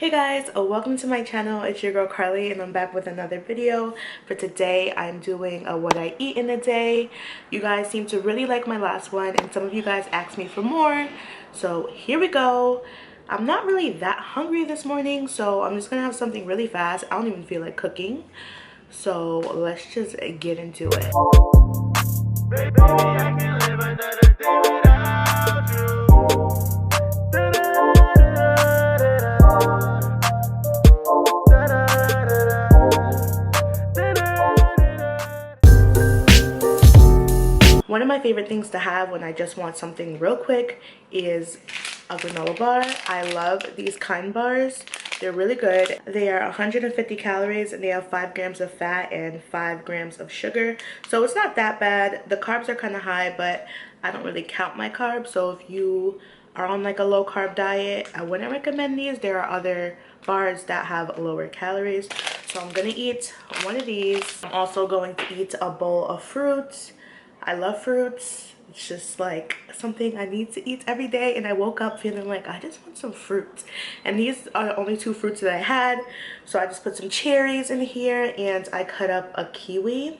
Hey guys, welcome to my channel. It's your girl Carly and I'm back with another video. For today I'm doing a what I eat in a day. You guys seem to really like my last one and some of you guys asked me for more, so here we go. I'm not really that hungry this morning, so I'm just gonna have something really fast. I don't even feel like cooking, so let's just get into it. Baby, I can't live another day without you. One of my favorite things to have when I just want something real quick is a granola bar. I love these Kind bars. They're really good. They are 150 calories and they have 5 grams of fat and 5 grams of sugar. So it's not that bad. The carbs are kind of high, but I don't really count my carbs. So if you are on like a low carb diet, I wouldn't recommend these. There are other bars that have lower calories. So I'm gonna eat one of these. I'm also going to eat a bowl of fruits. I love fruits. It's just like something I need to eat every day, and I woke up feeling like I just want some fruit, and these are the only 2 fruits that I had. So I just put some cherries in here and I cut up a kiwi.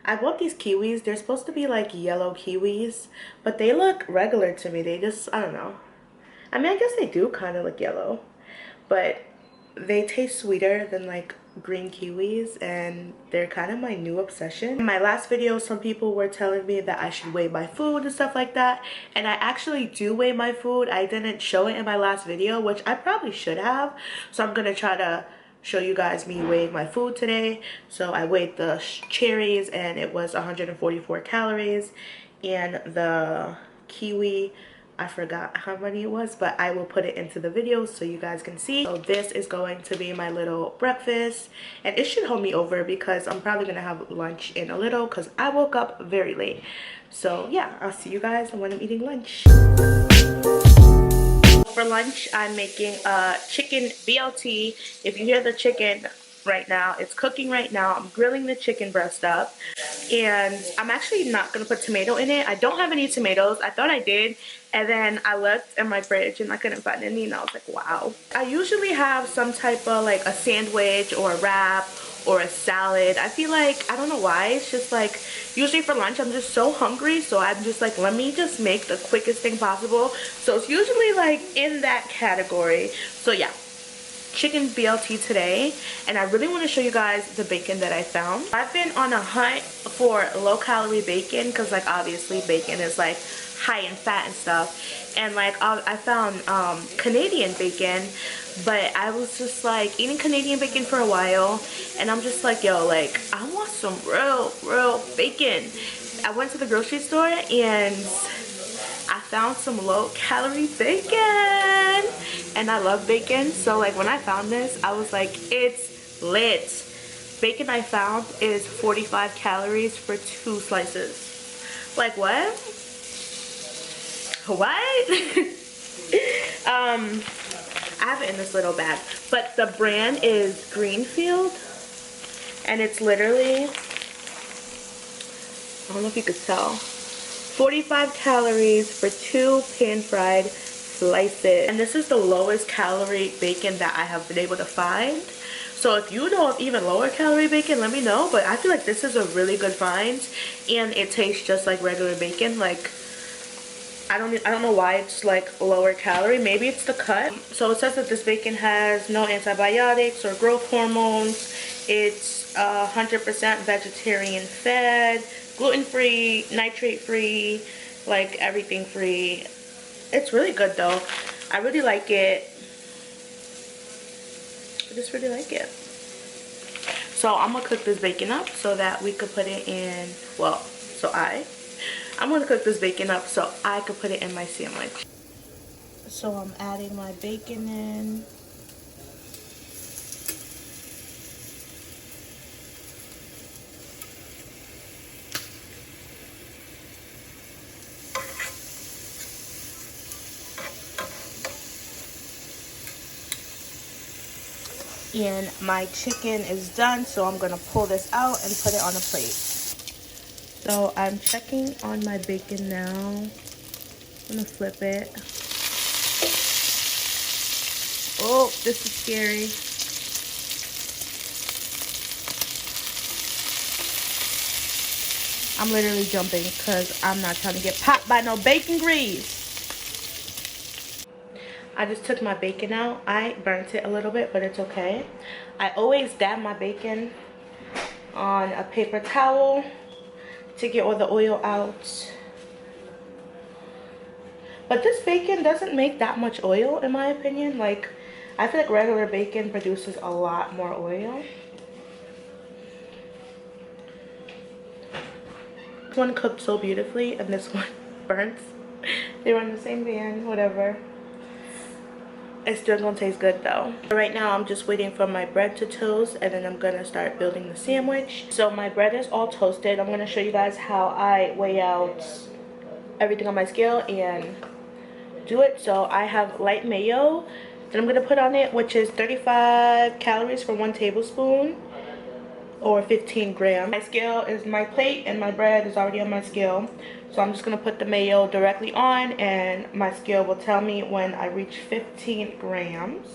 I bought these kiwis. They're supposed to be like yellow kiwis, but they look regular to me. They just, I don't know. I mean, I guess they do kind of look yellow, but they taste sweeter than like green kiwis, and they're kind of my new obsession. In my last video, some people were telling me that I should weigh my food and stuff like that, and I actually do weigh my food. I didn't show it in my last video, which I probably should have, so I'm gonna try to show you guys me weighing my food today. So I weighed the cherries and it was 144 calories, and the kiwi, I forgot how many it was, but I will put it into the video so you guys can see. So this is going to be my little breakfast, and it should hold me over because I'm probably gonna have lunch in a little because I woke up very late. So yeah, I'll see you guys when I'm eating lunch. For lunch, I'm making chicken BLT. If you hear the chicken right now, it's cooking right now. I'm grilling the chicken breast up, and I'm actually not gonna put tomato in it. I don't have any tomatoes. I thought I did, and then I looked in my fridge and I couldn't find any, and I was like, wow. I usually have some type of like a sandwich or a wrap or a salad. I feel like, I don't know why, it's just like usually for lunch I'm just so hungry, so I'm just like, let me just make the quickest thing possible. So it's usually like in that category. So yeah, chicken BLT today, and I really want to show you guys the bacon that I found. I've been on a hunt for low calorie bacon because like obviously bacon is like high in fat and stuff, and like I found Canadian bacon, but I was just like eating Canadian bacon for a while, and I'm just like, yo, like I want some real bacon. I went to the grocery store and I found some low calorie bacon, and I love bacon, so like when I found this I was like, it's lit. Bacon I found is 45 calories for 2 slices. Like what? I have it in this little bag, but the brand is Greenfield, and it's literally, I don't know if you could tell, 45 calories for 2 pan-fried slices. And this is the lowest calorie bacon that I have been able to find. So if you know of even lower calorie bacon, let me know. But I feel like this is a really good find, and it tastes just like regular bacon. Like I don't know why it's like lower calorie. Maybe it's the cut. So it says that this bacon has no antibiotics or growth hormones. It's 100% vegetarian fed, gluten-free, nitrate-free, like everything free. It's really good though. I really like it. I just really like it. So I'm gonna cook this bacon up so that we could put it in, well, I'm gonna cook this bacon up so I could put it in my sandwich. So I'm adding my bacon in. And my chicken is done, so I'm gonna pull this out and put it on a plate. So I'm checking on my bacon now. I'm gonna flip it. Oh, this is scary. I'm literally jumping because I'm not trying to get popped by no bacon grease. I just took my bacon out. I burnt it a little bit, but it's okay. I always dab my bacon on a paper towel to get all the oil out. But this bacon doesn't make that much oil, in my opinion. Like, I feel like regular bacon produces a lot more oil. This one cooked so beautifully, and this one burnt. They were in the same pan, whatever. It's still gonna taste good though. Right now I'm just waiting for my bread to toast, and then I'm gonna start building the sandwich. So my bread is all toasted. I'm gonna show you guys how I weigh out everything on my scale and do it. So I have light mayo that I'm gonna put on it, which is 35 calories for 1 tablespoon or 15 grams. My scale is my plate and my bread is already on my scale. So I'm just gonna put the mayo directly on, and my scale will tell me when I reach 15 grams.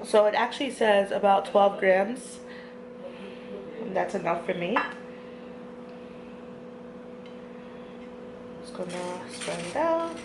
So it actually says about 12 grams. And that's enough for me. Just gonna spread it out.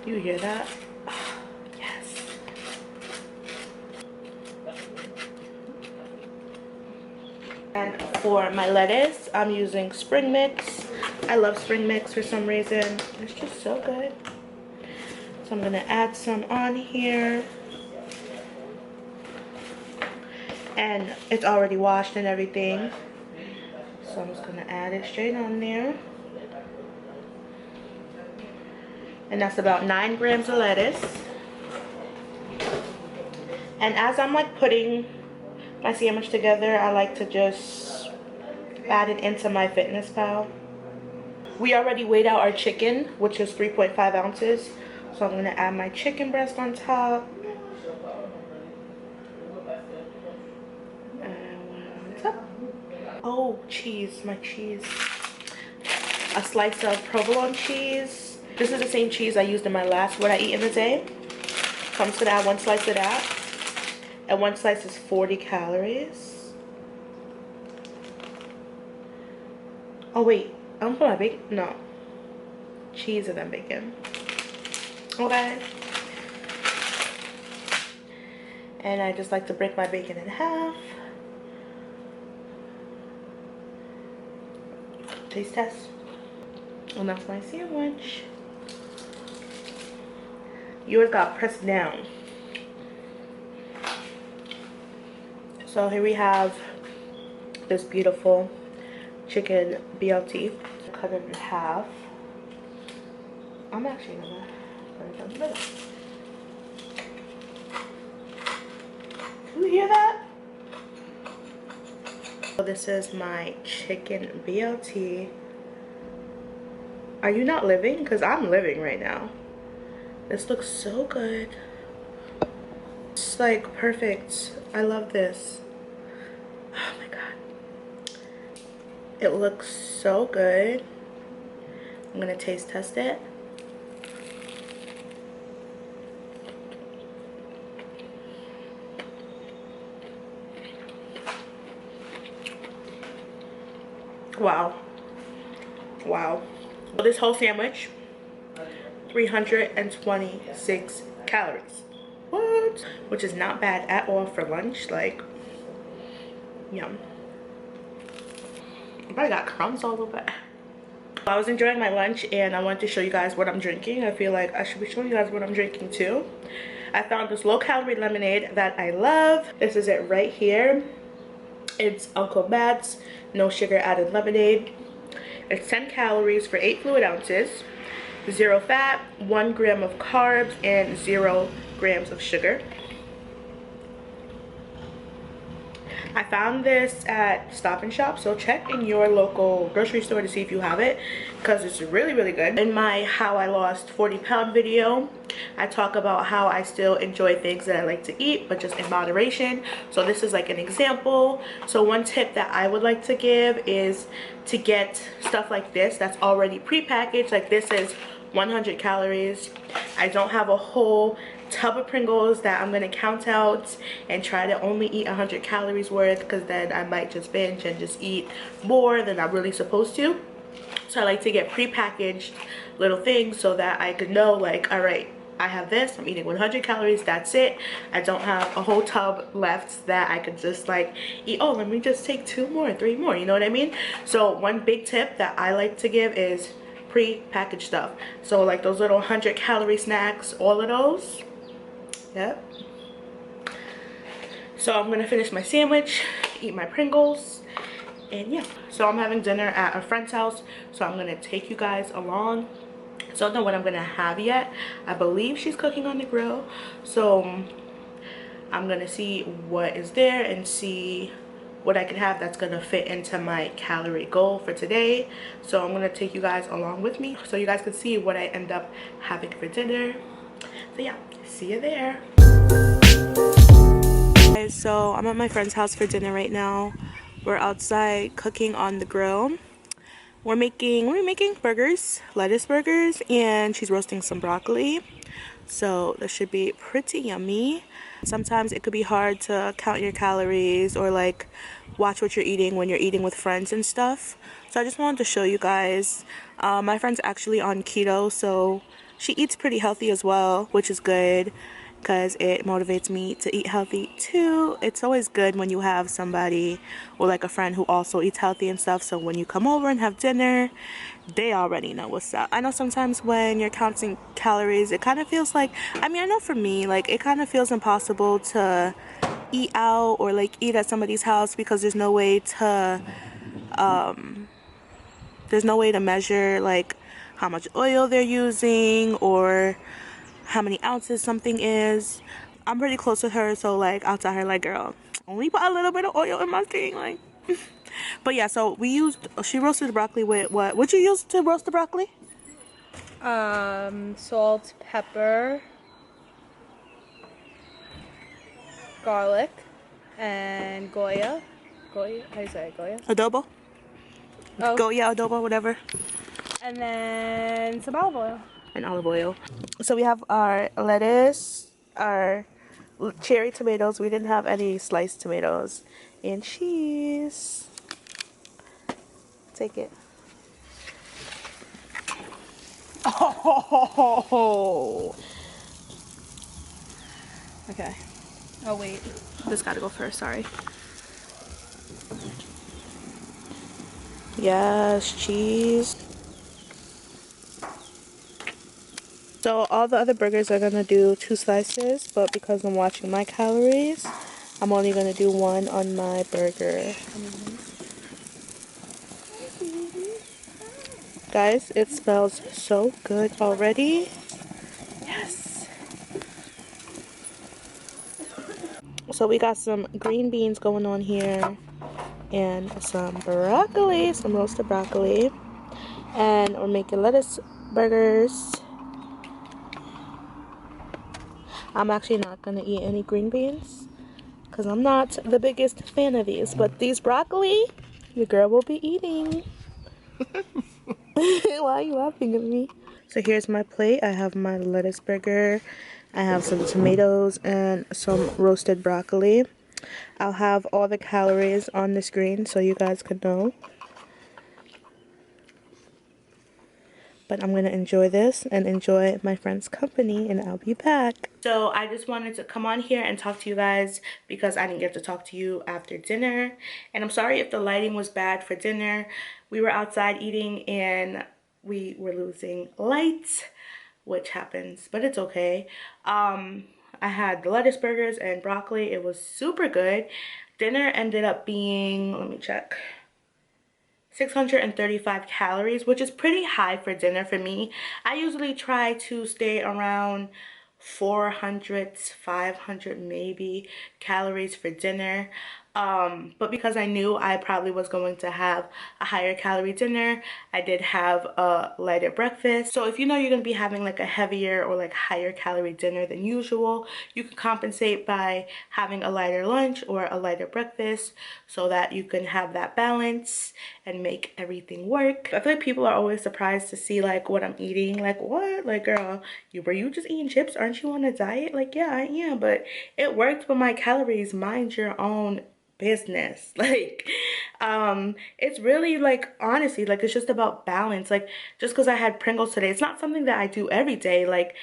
You hear that? Oh, yes. And for my lettuce, I'm using spring mix. I love spring mix for some reason. It's just so good. So I'm gonna add some on here. And it's already washed and everything. So I'm just gonna add it straight on there. And that's about 9 grams of lettuce. And as I'm like putting my sandwich together, I like to just add it into my Fitness Pal. We already weighed out our chicken, which is 3.5 ounces. So I'm gonna add my chicken breast on top. And what's up? Oh, cheese, my cheese. A slice of provolone cheese. This is the same cheese I used in my last What I Eat in a Day. So I'm just gonna add 1 slice of that. And 1 slice is 40 calories. Oh wait, I'm gonna put my bacon, no. Cheese and then bacon. Okay. And I just like to break my bacon in half. Taste test. And that's my sandwich. Yours got pressed down. So here we have this beautiful chicken BLT. Cut it in half. I'm actually gonna put it down the middle. You hear that? So this is my chicken BLT. Are you not living? Because I'm living right now. This looks so good. It's like perfect. I love this. Oh my god. It looks so good. I'm gonna taste test it. Wow. Wow. This whole sandwich, 326 calories. What? Which is not bad at all for lunch. Like, yum. I probably got crumbs all over. I was enjoying my lunch and I wanted to show you guys what I'm drinking. I feel like I should be showing you guys what I'm drinking too. I found this low-calorie lemonade that I love. This is it right here. It's Uncle Matt's no sugar added lemonade. It's 10 calories for 8 fluid ounces, 0 fat, 1 gram of carbs, and 0 grams of sugar. I found this at Stop and Shop, so check in your local grocery store to see if you have it, because it's really, really good. In my How I Lost 40-Pound video, I talk about how I still enjoy things that I like to eat, but just in moderation. So this is like an example. So one tip that I would like to give is to get stuff like this that's already pre-packaged. Like this is 100 calories. I don't have a whole tub of Pringles that I'm gonna count out and try to only eat 100 calories worth, because then I might just binge and just eat more than I'm really supposed to. So I like to get pre-packaged little things so that I could know, like, all right, I have this, I'm eating 100 calories, that's it. I don't have a whole tub left that I could just like eat, oh, let me just take 2 more, 3 more, you know what I mean? So one big tip that I like to give is pre-packaged stuff. So like those little 100 calorie snacks, all of those. Yep. So I'm gonna finish my sandwich, eat my Pringles, and yeah. So I'm having dinner at a friend's house, so I'm gonna take you guys along. So I don't know what I'm gonna have yet. I believe she's cooking on the grill, so I'm gonna see what is there and see what I can have that's gonna fit into my calorie goal for today. So I'm gonna take you guys along with me so you guys can see what I end up having for dinner. So yeah, see you there. Guys, so I'm at my friend's house for dinner right now. We're outside cooking on the grill. We're making burgers, lettuce burgers, and she's roasting some broccoli. So this should be pretty yummy. Sometimes it could be hard to count your calories or like watch what you're eating when you're eating with friends and stuff. So I just wanted to show you guys. My friend's actually on keto, so she eats pretty healthy as well, which is good because it motivates me to eat healthy too. It's always good when you have somebody or like a friend who also eats healthy and stuff, so when you come over and have dinner, they already know what's up. I know sometimes when you're counting calories, it kind of feels like, I mean, I know for me, like it kind of feels impossible to eat out or like eat at somebody's house because there's no way to measure like how much oil they're using or how many ounces something is. I'm pretty close with her, so like I'll tell her like, girl, only put a little bit of oil in my thing, like. But yeah, so she roasted the broccoli with what? What'd you use to roast the broccoli? Salt, pepper, garlic, and Goya. Goya? How do you say it? Goya? Adobo? Oh. Goya, adobo, whatever. And then some olive oil. And olive oil. So we have our lettuce, our cherry tomatoes. We didn't have any sliced tomatoes. And cheese. Take it. Oh. Okay. Oh, wait. This gotta go first, sorry. Yes, cheese. So all the other burgers are gonna do 2 slices, but because I'm watching my calories, I'm only gonna do 1 on my burger. Guys, it smells so good already. Yes. So we got some green beans going on here and some broccoli, some roasted broccoli. And we're making lettuce burgers. I'm actually not gonna eat any green beans because I'm not the biggest fan of these, but these broccoli, your girl will be eating. Why are you laughing at me? So here's my plate. I have my lettuce burger. I have some tomatoes and some roasted broccoli. I'll have all the calories on the screen so you guys can know. But I'm going to enjoy this and enjoy my friend's company, and I'll be back. So I just wanted to come on here and talk to you guys because I didn't get to talk to you after dinner. And I'm sorry if the lighting was bad for dinner. We were outside eating and we were losing lights, which happens, but it's okay. I had the lettuce burgers and broccoli. It was super good. Dinner ended up being, let me check, 635 calories, which is pretty high for dinner for me. I usually try to stay around 400, 500 maybe calories for dinner. But because I knew I probably was going to have a higher calorie dinner, I did have a lighter breakfast. So if you know you're going to be having like a heavier or like higher calorie dinner than usual, you can compensate by having a lighter lunch or a lighter breakfast so that you can have that balance and make everything work. I feel like people are always surprised to see like what I'm eating. Like, what? Like, girl, were you just eating chips? Aren't you on a diet? Like, yeah, I am, but it worked with my calories. Mind your own business. Like, it's really like, honestly, like, it's just about balance. Like, just because I had Pringles today, it's not something that I do every day. Like,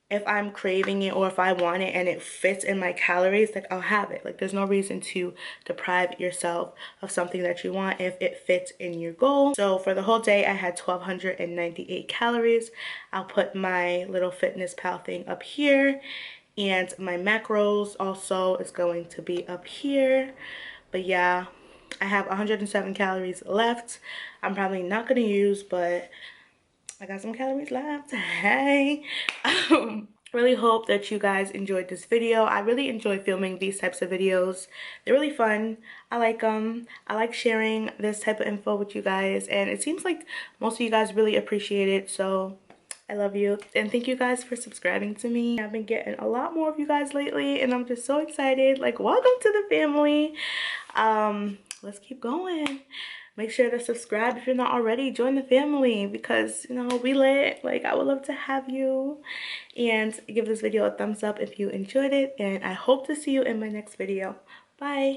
if I'm craving it or if I want it and it fits in my calories, like, I'll have it. Like, there's no reason to deprive yourself of something that you want if it fits in your goal. So for the whole day, I had 1,298 calories. I'll put my little Fitness Pal thing up here, and my macros also is going to be up here. But yeah, I have 107 calories left. I'm probably not gonna use, but I got some calories left. Hey. Really hope that you guys enjoyed this video. I really enjoy filming these types of videos. They're really fun. I like them. I like sharing this type of info with you guys, and it seems like most of you guys really appreciate it. So I love you, and thank you guys for subscribing to me. I've been getting a lot more of you guys lately, and I'm just so excited. Like, welcome to the family. Let's keep going. Make sure to subscribe if you're not already. Join the family because, you know, we lit. Like, I would love to have you. And give this video a thumbs up if you enjoyed it, and I hope to see you in my next video. Bye.